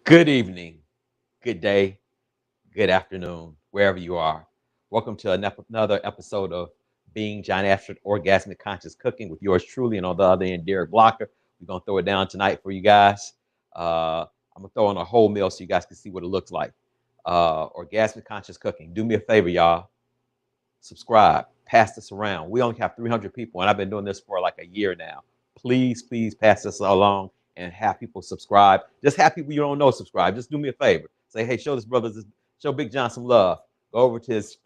Good evening, good day, good afternoon, wherever you are. Welcome to another episode of Being John Astrid Orgasmic Conscious Cooking with yours truly, and on the other end, Derek Blocker. We're going to throw it down tonight for you guys. I'm going to throw on a whole meal so you guys can see what it looks like. Orgasmic Conscious Cooking. Do me a favor, y'all. Subscribe. Pass this around. We only have 300 people, and I've been doing this for like a year now. Please pass this along and have people subscribe. Just have people you don't know subscribe. Just do me a favor. Say, hey, show this brother, show Big John some love. Go over to his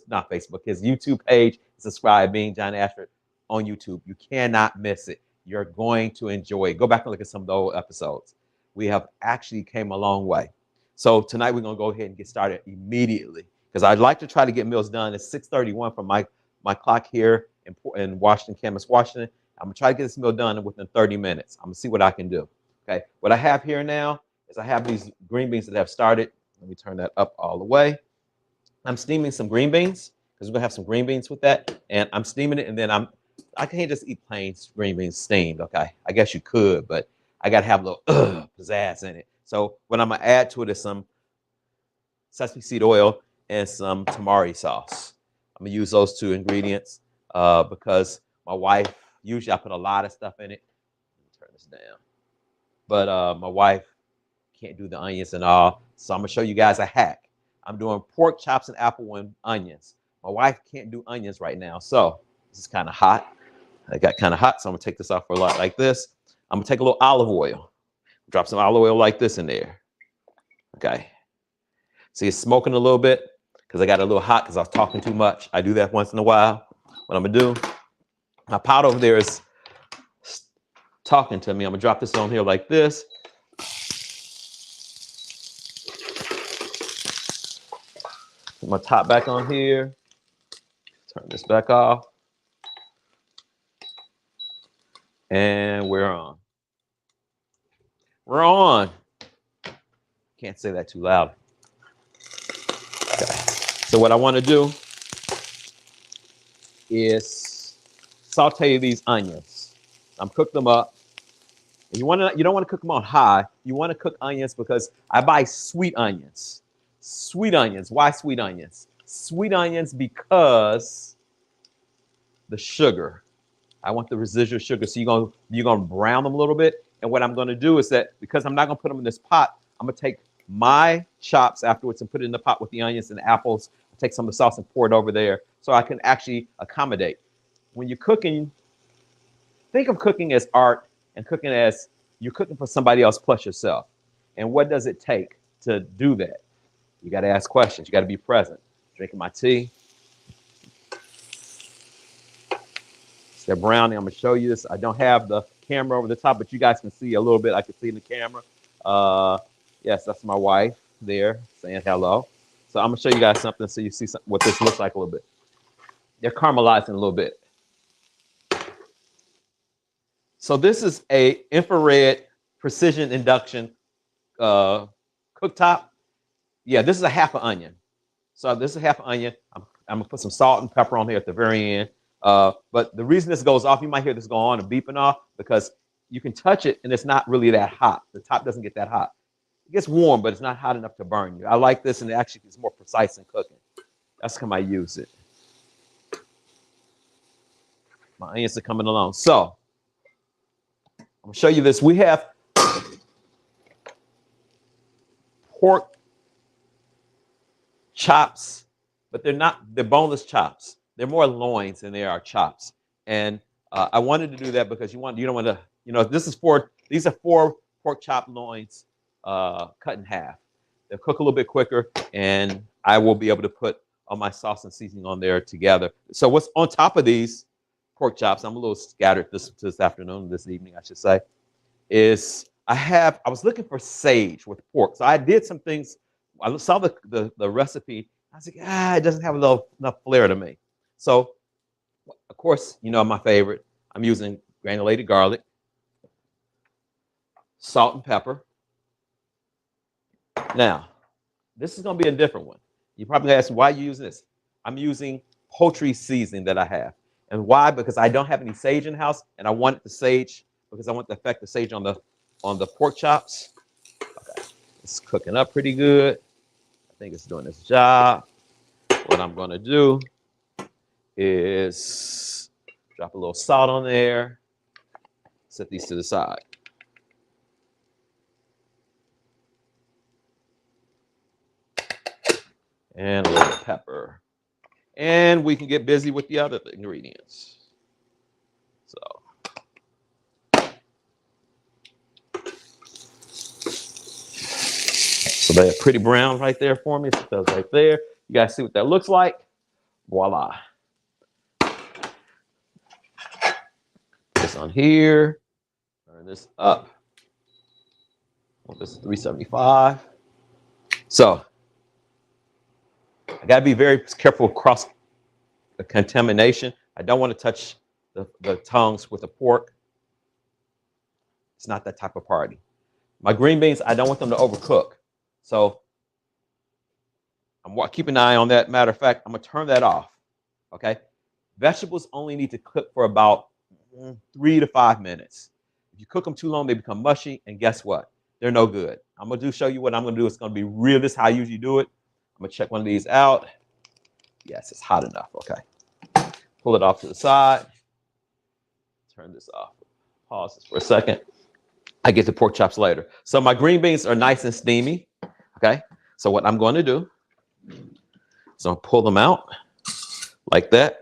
not Facebook, his YouTube page. Subscribe, Being John Astrid on YouTube. You cannot miss it. You're going to enjoy it. Go back and look at some of the old episodes. We have actually came a long way. So tonight we're going to go ahead and get started immediately because I'd like to try to get meals done. It's 6:31 from my clock here in Washington, Camas, Washington. I'm gonna try to get this meal done within 30 minutes. I'm gonna see what I can do. Okay, what I have here now is I have these green beans that have started. Let me turn that up all the way. I'm steaming some green beans because we're gonna have some green beans with that, and I'm steaming it, and then I can't just eat plain green beans steamed. Okay, I guess you could, but I gotta have a little pizzazz in it. So what I'm gonna add to it is some sesame seed oil and some tamari sauce. I'm gonna use those two ingredients because my wife. Usually I put a lot of stuff in it. Let me turn this down. But my wife can't do the onions and all. So I'm gonna show you guys a hack. I'm doing pork chops and apple and onions. My wife can't do onions right now. So this is kind of hot. It got kind of hot. So I'm gonna take this off for a lot like this. I'm gonna take a little olive oil. Drop some olive oil like this in there. Okay. See, it's smoking a little bit because I got a little hot because I was talking too much. I do that once in a while. What I'm gonna do, my pot over there is talking to me. I'm gonna drop this on here like this. Put my top back on here. Turn this back off. And we're on. We're on. Can't say that too loud. Okay. So what I want to do is saute these onions. I'm cook them up. And you don't want to cook them on high. You want to cook onions because I buy sweet onions. Sweet onions. Why sweet onions? Sweet onions because the sugar. I want the residual sugar. So you're gonna brown them a little bit. And what I'm gonna do is that because I'm not gonna put them in this pot, I'm gonna take my chops afterwards and put it in the pot with the onions and the apples. I'll take some of the sauce and pour it over there so I can actually accommodate. When you're cooking, think of cooking as art and cooking as you're cooking for somebody else plus yourself. And what does it take to do that? You got to ask questions. You got to be present. Drinking my tea. They're browning. I'm going to show you this. I don't have the camera over the top, but you guys can see a little bit. I can see in the camera. Yes, that's my wife there saying hello. So I'm going to show you guys something so you see what this looks like a little bit. They're caramelizing a little bit. So this is a infrared precision induction cooktop. Yeah, this is a half an onion. So this is a half an onion. I'm gonna put some salt and pepper on here at the very end. But the reason this goes off, you might hear this go on and beeping off because you can touch it and it's not really that hot. The top doesn't get that hot. It gets warm, but it's not hot enough to burn you. I like this and it actually is more precise in cooking. That's how I use it. My onions are coming along. So I'm gonna show you this. We have pork chops, but they're boneless chops. They're more loins than they are chops. And I wanted to do that because you don't want to, these are 4 pork chop loins cut in half. They'll cook a little bit quicker and I will be able to put all my sauce and seasoning on there together. So what's on top of these pork chops, I'm a little scattered this evening, I should say, is I was looking for sage with pork. So I did some things. I saw the recipe. I was like, it doesn't have enough flair to me. So, of course, my favorite. I'm using granulated garlic, salt and pepper. Now, this is going to be a different one. You probably ask, why are you using this? I'm using poultry seasoning that I have. And why? Because I don't have any sage in the house, and I want the sage because I want to affect the sage on the pork chops. Okay. It's cooking up pretty good. I think it's doing its job. What I'm going to do is drop a little salt on there. Set these to the side. And a little pepper. And we can get busy with the other ingredients. So they're pretty brown right there for me. So that's right there. You guys see what that looks like? Voila. This on here. Turn this up. Well, this is 375. So I got to be very careful across the contamination. I don't want to touch the tongues with the pork. It's not that type of party. My green beans, I don't want them to overcook. So I'm keeping an eye on that. Matter of fact, I'm going to turn that off. Okay. Vegetables only need to cook for about 3 to 5 minutes. If you cook them too long, they become mushy. And guess what? They're no good. I'm going to show you what I'm going to do. It's going to be real. This is how I usually do it. I'm going to check one of these out. Yes, it's hot enough. Okay. Pull it off to the side. Turn this off. Pause this for a second. I get the pork chops later. So my green beans are nice and steamy. Okay. So what I'm going to do is I'll pull them out like that.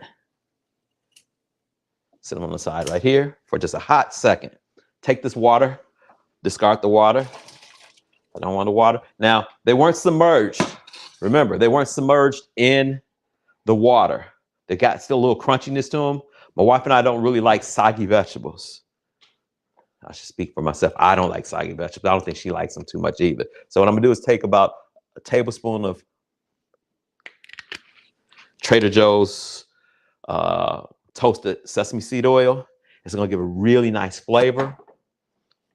Sit them on the side right here for just a hot second. Take this water, discard the water. I don't want the water. Now, they weren't submerged. Remember, they weren't submerged in the water. They got still a little crunchiness to them. My wife and I don't really like soggy vegetables. I should speak for myself. I don't like soggy vegetables. I don't think she likes them too much either. So what I'm gonna do is take about a tablespoon of Trader Joe's toasted sesame seed oil. It's gonna give a really nice flavor.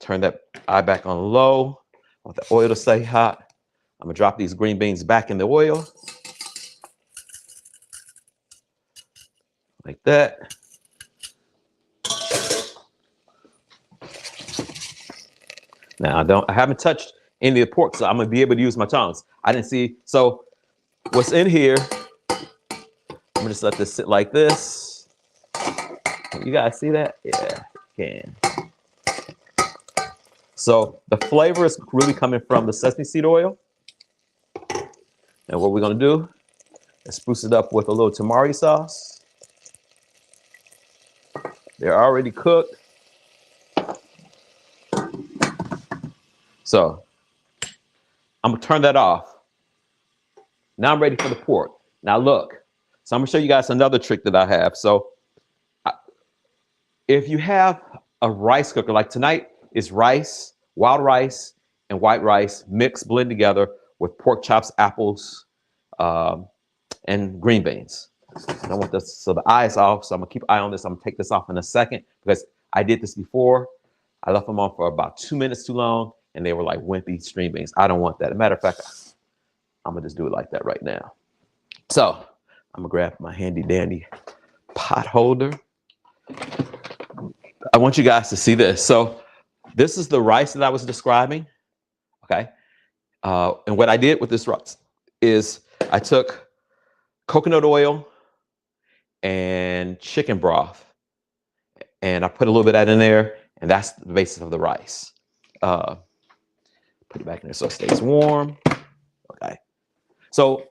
Turn that eye back on low. I want the oil to stay hot. I'm gonna drop these green beans back in the oil. Like that. Now I haven't touched any of the pork, so I'm gonna be able to use my tongs. I didn't see, so what's in here, I'm gonna just let this sit like this. You guys see that? Yeah, you can. So the flavor is really coming from the sesame seed oil. And what we're gonna do is spruce it up with a little tamari sauce. They're already cooked. So I'm gonna turn that off. Now I'm ready for the pork. Now look, so I'm gonna show you guys another trick that I have. So if you have a rice cooker, like tonight is rice, wild rice, and white rice mixed, blend together with pork chops, apples, and green beans. I don't want this, so the eye is off, so I'm gonna keep an eye on this. I'm gonna take this off in a second because I did this before. I left them on for about 2 minutes too long, and they were like wimpy string beans. I don't want that. As a matter of fact, I'm gonna just do it like that right now. So I'm gonna grab my handy dandy pot holder. I want you guys to see this. So this is the rice that I was describing, okay? And what I did with this rice is I took coconut oil and chicken broth, and I put a little bit of that in there, and that's the basis of the rice. Put it back in there so it stays warm. Okay. So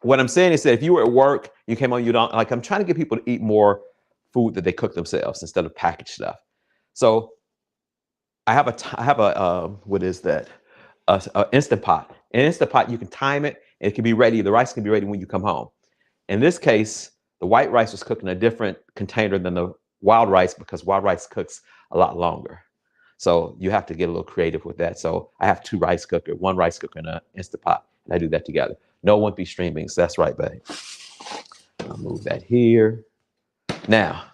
what I'm saying is that if you were at work, you came on, you don't like. I'm trying to get people to eat more food that they cook themselves instead of packaged stuff. So I have a what is that? A Instant Pot. In Instant Pot, you can time it, and it can be ready. The rice can be ready when you come home. In this case, the white rice was cooked in a different container than the wild rice because wild rice cooks a lot longer. So you have to get a little creative with that. So I have 2 rice cookers, 1 rice cooker and an Instant Pot, and I do that together. No wimpy string beans. That's right, babe. I'll move that here. Now,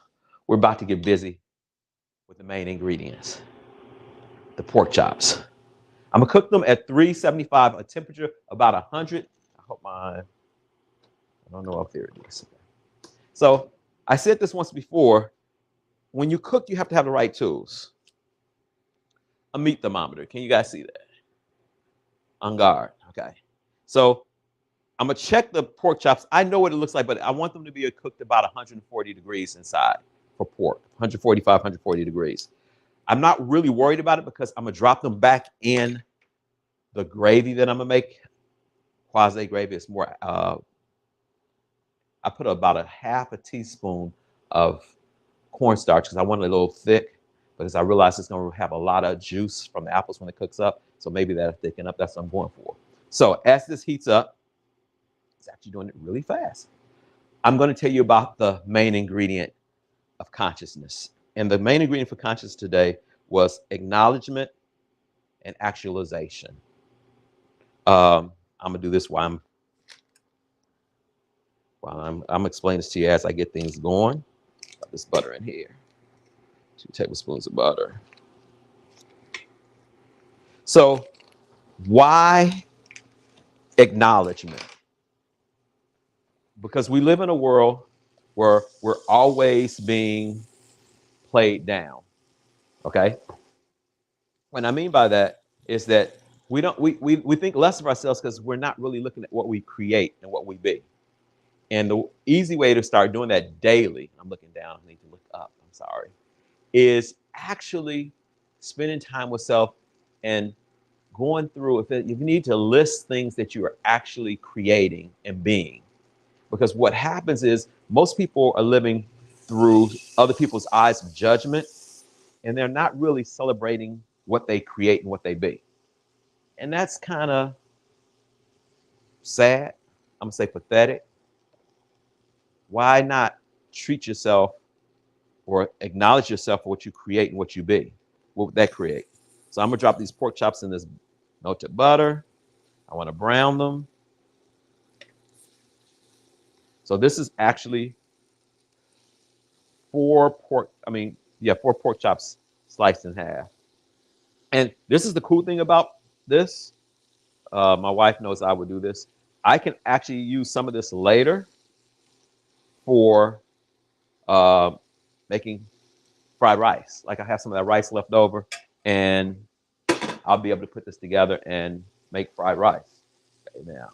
we're about to get busy with the main ingredients, the pork chops. I'm gonna cook them at 375, a temperature about 100. I hope I don't know if there it is. So I said this once before, when you cook, you have to have the right tools. A meat thermometer, can you guys see that? On guard. Okay. So I'm gonna check the pork chops. I know what it looks like, but I want them to be cooked about 140 degrees inside for pork, 145, 140 degrees. I'm not really worried about it because I'm gonna drop them back in the gravy that I'm gonna make. Quasi gravy is more. I put about a half a teaspoon of cornstarch because I want it a little thick because I realize it's gonna have a lot of juice from the apples when it cooks up. So maybe that'll thicken up. That's what I'm going for. So as this heats up, it's actually doing it really fast. I'm going to tell you about the main ingredient of consciousness. And the main ingredient for consciousness today was acknowledgement and actualization. I'm gonna do this while I'm explaining this to you as I get things going. Got this butter in here. 2 tablespoons of butter. So why acknowledgement? Because we live in a world where we're always being played down. Okay. What I mean by that is that we think less of ourselves because we're not really looking at what we create and what we be. And the easy way to start doing that daily, I'm looking down, I need to look up, I'm sorry, is actually spending time with self and going through, if you need to list things that you are actually creating and being. Because what happens is most people are living through other people's eyes of judgment, and they're not really celebrating what they create and what they be. And that's kind of sad. I'm gonna say pathetic. Why not treat yourself or acknowledge yourself for what you create and what you be? What would that create? So I'm gonna drop these pork chops in this melted butter. I want to brown them. So this is actually four pork chops sliced in half. And this is the cool thing about this. My wife knows I would do this. I can actually use some of this later for making fried rice. Like I have some of that rice left over, and I'll be able to put this together and make fried rice. Okay, now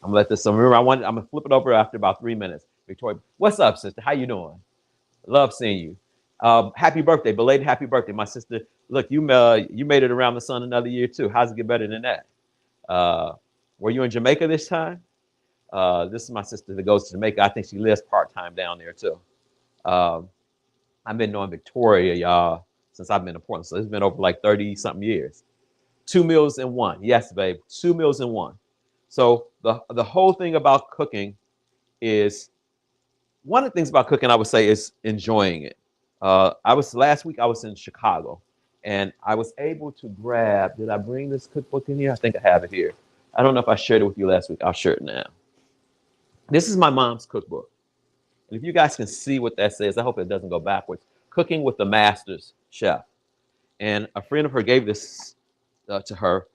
I'm gonna let this. So remember, I'm gonna flip it over after about 3 minutes. Victoria, what's up, sister? How you doing? Love seeing you. Happy birthday, belated happy birthday, my sister. Look, you made it around the sun another year too. How's it get better than that? Were you in Jamaica this time? This is my sister that goes to Jamaica. I think she lives part-time down there too. I've been knowing Victoria, y'all, since I've been in Portland. So it's been over like 30 something years. 2 meals in one. Yes, babe. 2 meals in one. So the whole thing about cooking is, one of the things about cooking, I would say, is enjoying it. Last week I was in Chicago, and I was able to grab, did I bring this cookbook in here? I think I have it here. I don't know if I shared it with you last week. I'll share it now. This is my mom's cookbook. And if you guys can see what that says, I hope it doesn't go backwards. Cooking with the Master's Chef. And a friend of her gave this to her,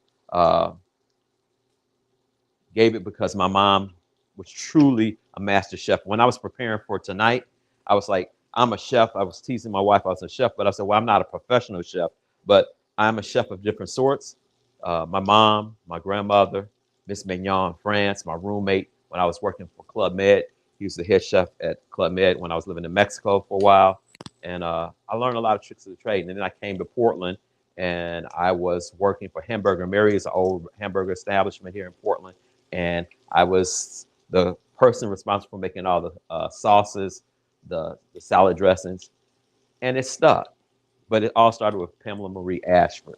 gave it because my mom was truly a master chef. When I was preparing for tonight, I was like, I'm a chef. I was teasing my wife I was a chef, but I said, well, I'm not a professional chef, but I'm a chef of different sorts. My mom, my grandmother, Miss Mignon, France, my roommate, when I was working for Club Med, he was the head chef at Club Med when I was living in Mexico for a while. And I learned a lot of tricks of the trade. And then I came to Portland, and I was working for Hamburger Mary's, an old hamburger establishment here in Portland. And I was the person responsible for making all the sauces, the salad dressings, and it stuck. But it all started with Pamela Marie Ashford.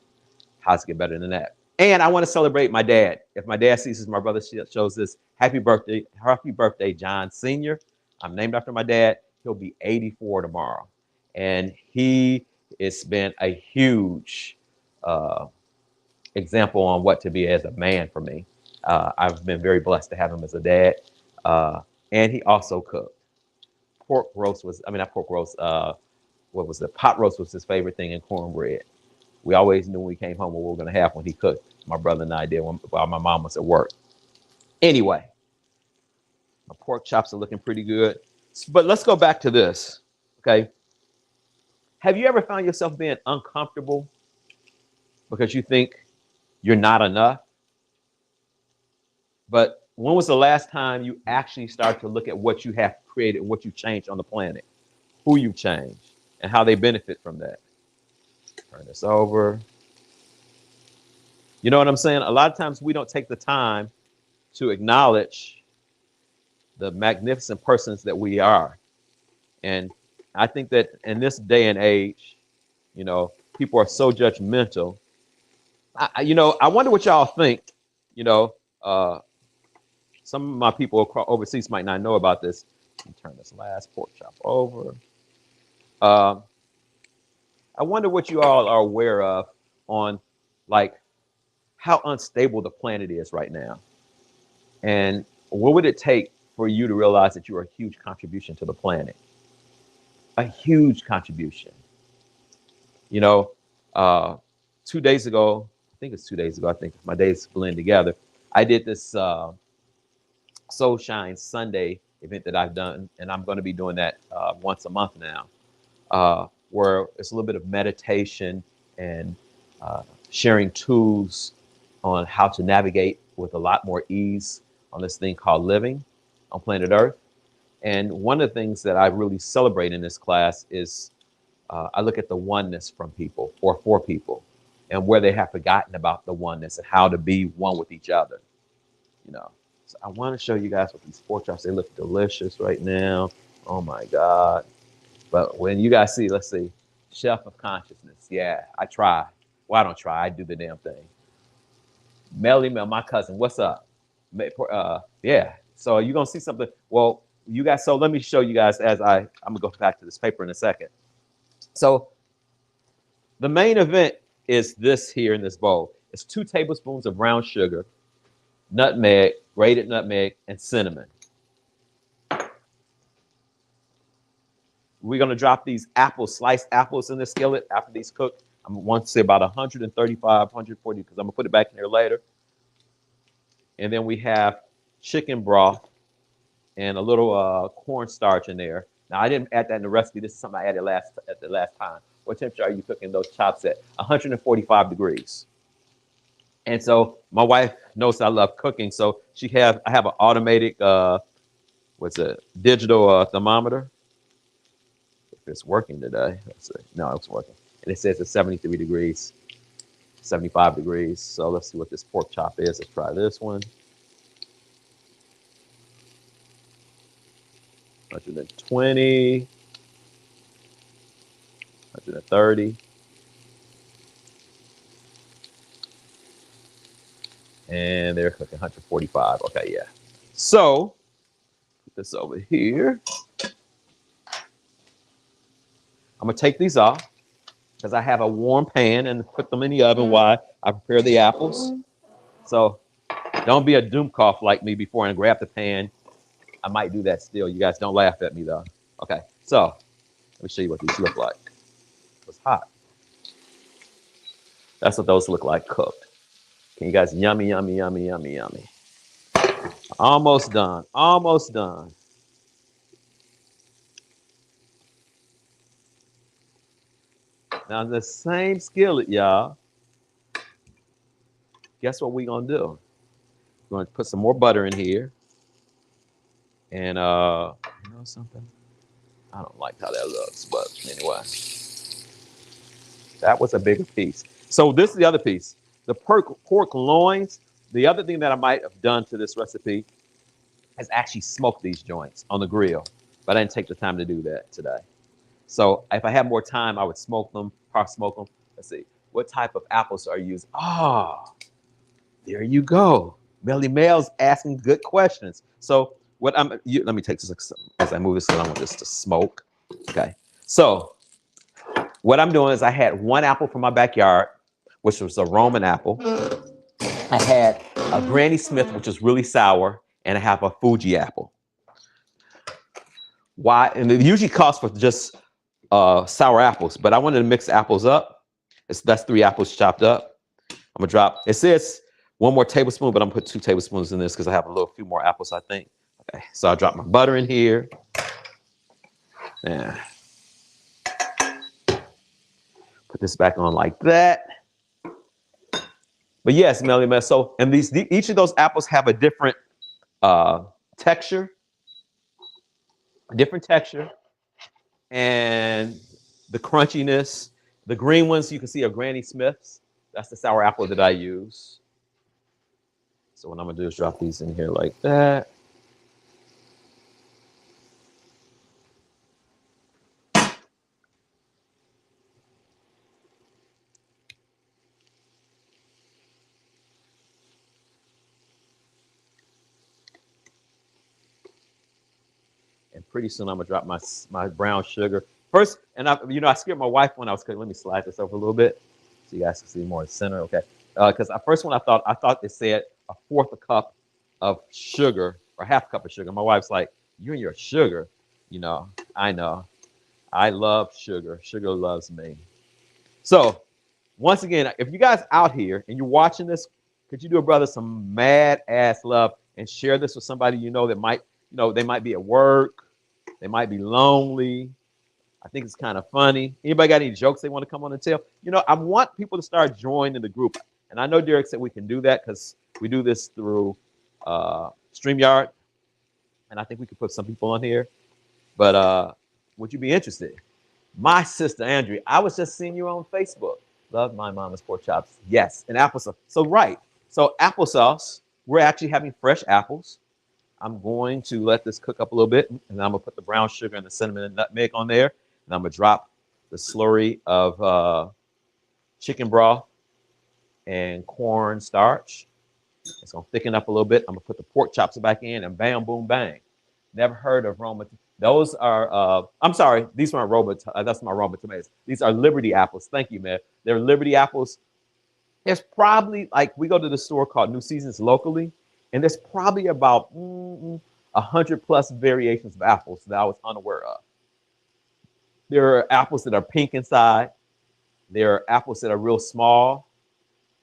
How's it get better than that? And I want to celebrate my dad. If my dad sees this, my brother shows this, happy birthday, John Sr. I'm named after my dad. He'll be 84 tomorrow. And it's been a huge example on what to be as a man for me. I've been very blessed to have him as a dad. And he also cooked. Pork roast was, I mean, not pork roast, what was it? Pot roast was his favorite thing, and cornbread. We always knew when we came home what we were going to have when he cooked. My brother and I did while my mom was at work. Anyway, my pork chops are looking pretty good. But let's go back to this, okay? Have you ever found yourself being uncomfortable because you think you're not enough? But when was the last time you actually started to look at what you have created, what you changed on the planet, who you changed, and how they benefit from that? Turn this over. You know what I'm saying? A lot of times we don't take the time to acknowledge the magnificent persons that we are. And I think that in this day and age, you know, people are so judgmental. I wonder what y'all think. You know, some of my people overseas might not know about this. Let me turn this last pork chop over. Uh, I wonder what you all are aware of on, like, how unstable the planet is right now. And what would it take for you to realize that you are a huge contribution to the planet? A huge contribution. You know, 2 days ago, I think it's 2 days ago, I think my days blend together. I did this Soul Shine Sunday event that I've done, and I'm going to be doing that once a month now, where it's a little bit of meditation and sharing tools on how to navigate with a lot more ease on this thing called living on planet Earth. And one of the things that I really celebrate in this class is I look at the oneness from people or for people, and where they have forgotten about the oneness and how to be one with each other. You know, so I want to show you guys what these pork chops. They look delicious right now. Oh my God! But when you guys see, let's see, Chef of Consciousness. Yeah, I try. Well, I don't try. I do the damn thing. Melly Mel, my cousin. What's up? Yeah. So you're gonna see something. Well, you guys. So let me show you guys as I'm gonna go back to this paper in a second. So the main event is this here in this bowl. It's 2 tablespoons of brown sugar, nutmeg, grated nutmeg, and cinnamon. We're gonna drop these apples, sliced apples in the skillet after these cook. I want to say about 135, 140, because I'm gonna put it back in there later. And then we have chicken broth and a little cornstarch in there. Now I didn't add that in the recipe. This is something I added at the last time. What temperature are you cooking those chops at? 145 degrees. And so my wife knows I love cooking, so I have an automated digital thermometer. If it's working today, let's see. No, it's working, and it says it's 73 degrees, 75 degrees. So let's see what this pork chop is. Let's try this one. 120, 130. And they're cooking 145. Okay, yeah. So put this over here. I'm gonna take these off because I have a warm pan and put them in the oven while I prepare the apples. So don't be a doom cough like me before and grab the pan. I might do that still. You guys don't laugh at me though. Okay, so let me show you what these look like. It's hot. That's what those look like cooked. Can you guys, yummy, yummy, yummy, yummy, yummy. Almost done, almost done. Now the same skillet, y'all. Guess what we're gonna do? We're gonna put some more butter in here. And you know something? I don't like how that looks, but anyway. That was a bigger piece. So this is the other piece. The pork loins. The other thing that I might have done to this recipe is actually smoke these joints on the grill, but I didn't take the time to do that today. So if I had more time, I would smoke them, half smoke them. Let's see, what type of apples are you using? Oh, there you go. Melly Mel's asking good questions. So let me take this as I move this because I want this to smoke. Okay. So what I'm doing is I had 1 apple from my backyard, which was a Roman apple. I had a Granny Smith, which is really sour, and I have a Fuji apple. Why? And it usually calls for just sour apples, but I wanted to mix apples up. That's 3 apples chopped up. I'm gonna drop. It says 1 more tablespoon, but I'm gonna put 2 tablespoons in this because I have a few more apples, I think. Okay, so I'll drop my butter in here. Yeah. Put this back on like that. But yes, Melly Mess. So, and each of those apples have a different texture, and the crunchiness. The green ones you can see are Granny Smiths. That's the sour apple that I use. So what I'm gonna do is drop these in here like that. And pretty soon I'm gonna drop my brown sugar first. And I scared my wife when I was cooking. Let me slide this over a little bit so you guys can see more in the center. Okay, because at first when I thought they said a fourth a cup of sugar or half a cup of sugar. My wife's like, "You and your sugar," I know. I love sugar. Sugar loves me. So once again, if you guys out here and you're watching this, could you do a brother some mad ass love and share this with somebody that might, they might be at work, they might be lonely. I think it's kind of funny. Anybody got any jokes they want to come on and tell? I want people to start joining the group. And I know Derek said we can do that because we do this through StreamYard. And I think we could put some people on here. But would you be interested? My sister Andrea, I was just seeing you on Facebook. Love my mama's pork chops. Yes, and applesauce. So right. So applesauce, we're actually having fresh apples. I'm going to let this cook up a little bit, and I'm gonna put the brown sugar and the cinnamon and nutmeg on there, and I'm gonna drop the slurry of chicken broth and corn starch. It's gonna thicken up a little bit. I'm gonna put the pork chops back in, and bam, boom, bang. Never heard of Roma. Those are, I'm sorry, these aren't Roma, that's my Roma tomatoes. These are Liberty apples. Thank you, man. They're Liberty apples. There's probably, like, we go to the store called New Seasons locally, and there's probably about 100 plus variations of apples that I was unaware of. There are apples that are pink inside. There are apples that are real small.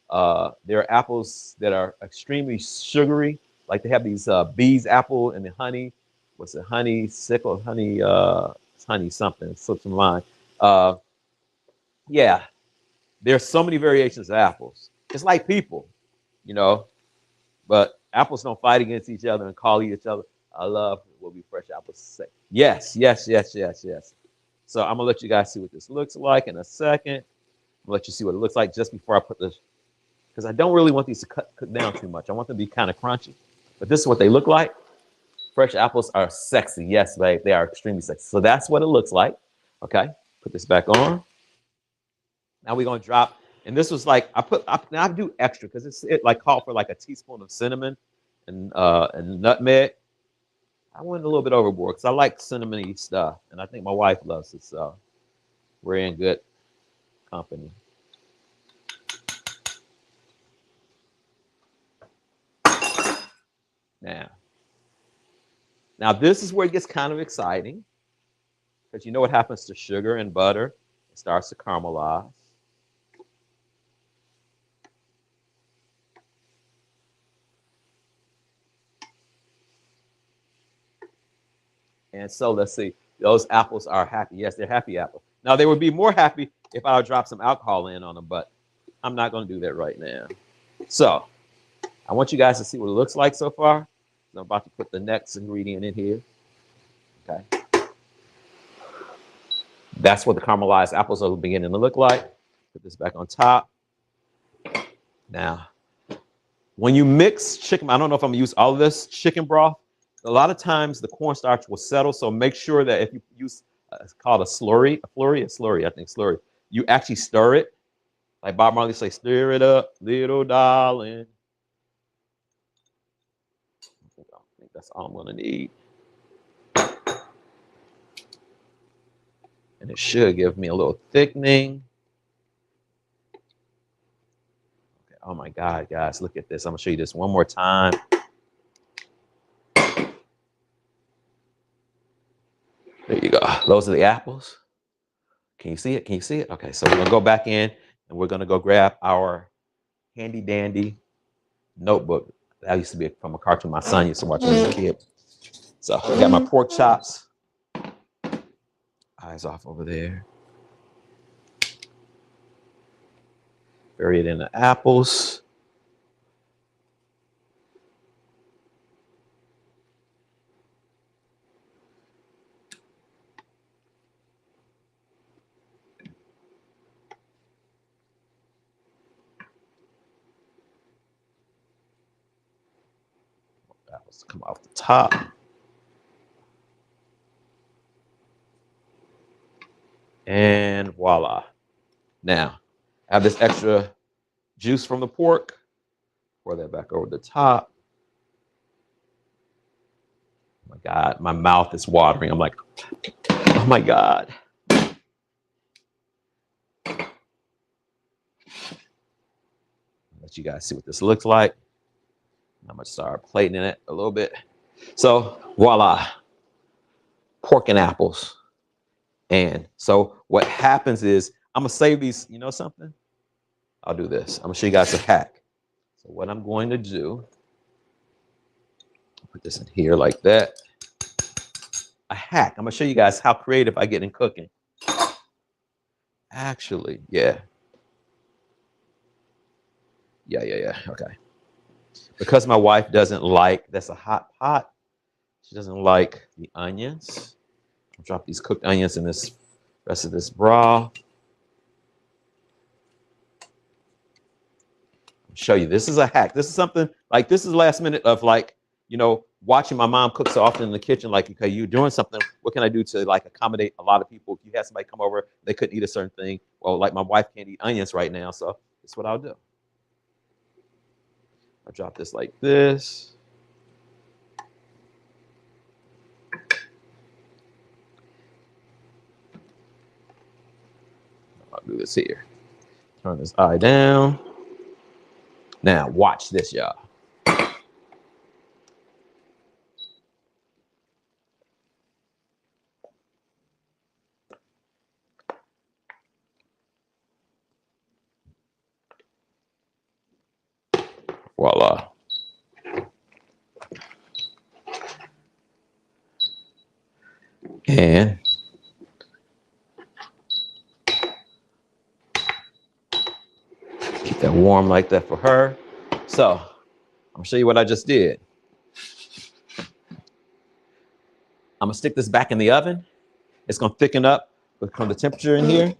There are apples that are extremely sugary, like they have these bees apple and the honey. What's it? Honey sickle, honey, honey something, slips in line. Yeah, there's so many variations of apples. It's like people, you know, but apples don't fight against each other and call each other. I love what we fresh apples say. Yes, yes, yes, yes, yes. So I'm gonna let you guys see what this looks like in a second. I'm gonna let you see what it looks like just before I put this, because I don't really want these to cook down too much. I want them to be kind of crunchy. But this is what they look like. Fresh apples are sexy. Yes, babe, they are extremely sexy. So that's what it looks like. Okay, put this back on. Now we're gonna drop, and this was like now I do extra because it like called for like a teaspoon of cinnamon and nutmeg. I went a little bit overboard because I like cinnamony stuff, and I think my wife loves it, so we're in good company. Now this is where it gets kind of exciting, because you know what happens to sugar and butter? It starts to caramelize. And so let's see, those apples are happy. Yes, they're happy apples. Now they would be more happy if I would drop some alcohol in on them, but I'm not going to do that right now. So I want you guys to see what it looks like so far. I'm about to put the next ingredient in here. Okay. That's what the caramelized apples are beginning to look like. Put this back on top. Now, when you mix chicken, I don't know if I'm gonna use all of this chicken broth. A lot of times the cornstarch will settle, so make sure that if you use, it's called a slurry, I think slurry. You actually stir it, like Bob Marley say, stir it up, little darling. I think that's all I'm gonna need. And it should give me a little thickening. Okay. Oh my God, guys, look at this. I'm gonna show you this one more time. There you go. Those are the apples. Can you see it? Can you see it? Okay, so we're gonna go back in and we're gonna go grab our handy dandy notebook. That used to be from a cartoon my son used to watch as a kid. So I got my pork chops. Eyes off over there. Bury it in the apples. Let's come off the top. And voila. Now, I have this extra juice from the pork. Pour that back over the top. Oh my God, my mouth is watering. I'm like, oh my God. Let you guys see what this looks like. I'm gonna start plating it a little bit. So voila, pork and apples. And so what happens is I'm gonna save these, you know something? I'll do this. I'm gonna show you guys a hack. So what I'm going to do, put this in here like that. A hack. I'm gonna show you guys how creative I get in cooking. Actually, yeah. Okay. Because my wife doesn't like, that's a hot pot. She doesn't like the onions. I'll drop these cooked onions in this rest of this broth. I'll show you. This is a hack. This is something like, this is last minute of like, you know, watching my mom cook so often in the kitchen, like, okay, you're doing something. What can I do to like accommodate a lot of people? If you have somebody come over, they couldn't eat a certain thing. Well, like my wife can't eat onions right now, so that's what I'll do. I'll drop this like this. I'll do this here. Turn this eye down. Now watch this, y'all. Voila. And keep that warm like that for her. So I'm gonna show you what I just did. I'm gonna stick this back in the oven. It's gonna thicken up from the temperature in here.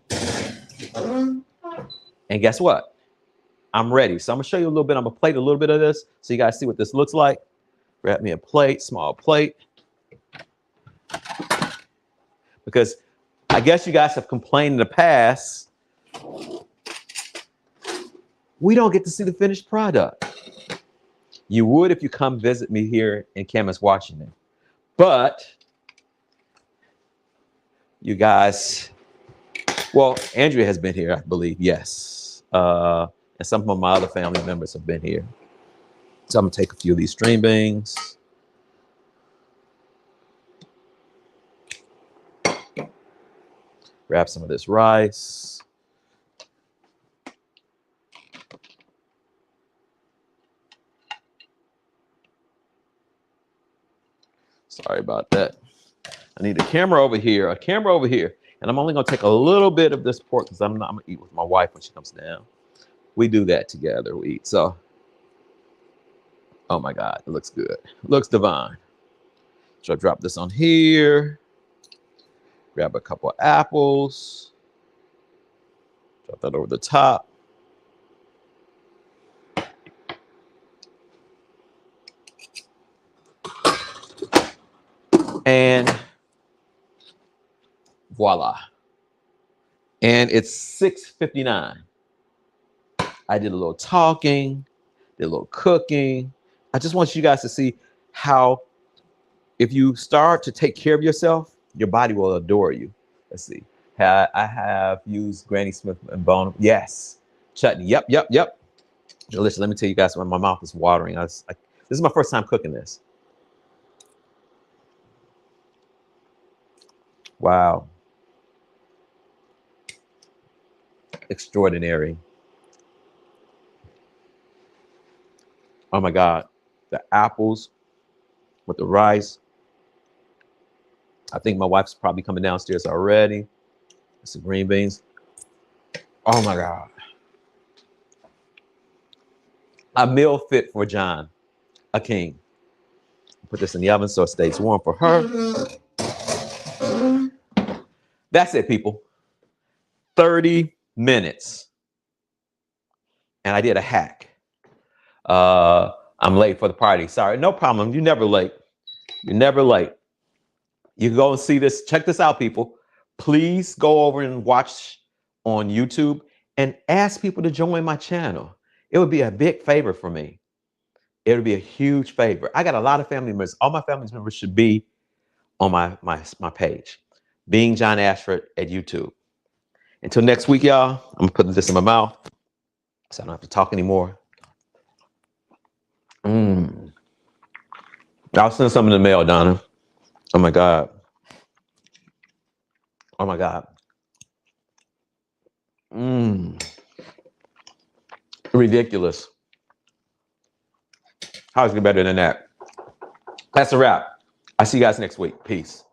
And guess what? I'm ready. So I'm gonna show you a little bit. I'm gonna plate a little bit of this so you guys see what this looks like. Grab me a plate, small plate. Because I guess you guys have complained in the past, we don't get to see the finished product. You would if you come visit me here in Camas, Washington. But you guys, well, Andrea has been here, I believe, yes. And some of my other family members have been here. So I'm gonna take a few of these string beans. Grab some of this rice. Sorry about that. I need a camera over here, And I'm only gonna take a little bit of this pork because I'm gonna eat with my wife when she comes down. We do that together, we eat. So, oh my God, it looks good. It looks divine. So I drop this on here. Grab a couple of apples. Drop that over the top. And voila. And it's 6:59. I did a little talking, did a little cooking. I just want you guys to see how if you start to take care of yourself, your body will adore you. Let's see. I have used Granny Smith and bone. Yes. Chutney. Yep. Delicious. Let me tell you guys when my mouth is watering. This is my first time cooking this. Wow. Extraordinary. Oh my God. The apples with the rice. I think my wife's probably coming downstairs already. Some green beans. Oh my God. A meal fit for John, a king. Put this in the oven so it stays warm for her. That's it, people. 30 minutes. And I did a hack. I'm late for the party. Sorry, no problem. You're never late. You're never late. You can go and see this. Check this out, people. Please go over and watch on YouTube and ask people to join my channel. It would be a big favor for me. It would be a huge favor. I got a lot of family members. All my family members should be on my page, Being John Ashford at YouTube. Until next week, y'all, I'm putting this in my mouth so I don't have to talk anymore. I'll send some in the mail, Donna. Oh my God. Oh my God. Ridiculous. How is it better than that? That's a wrap. I'll see you guys next week. Peace.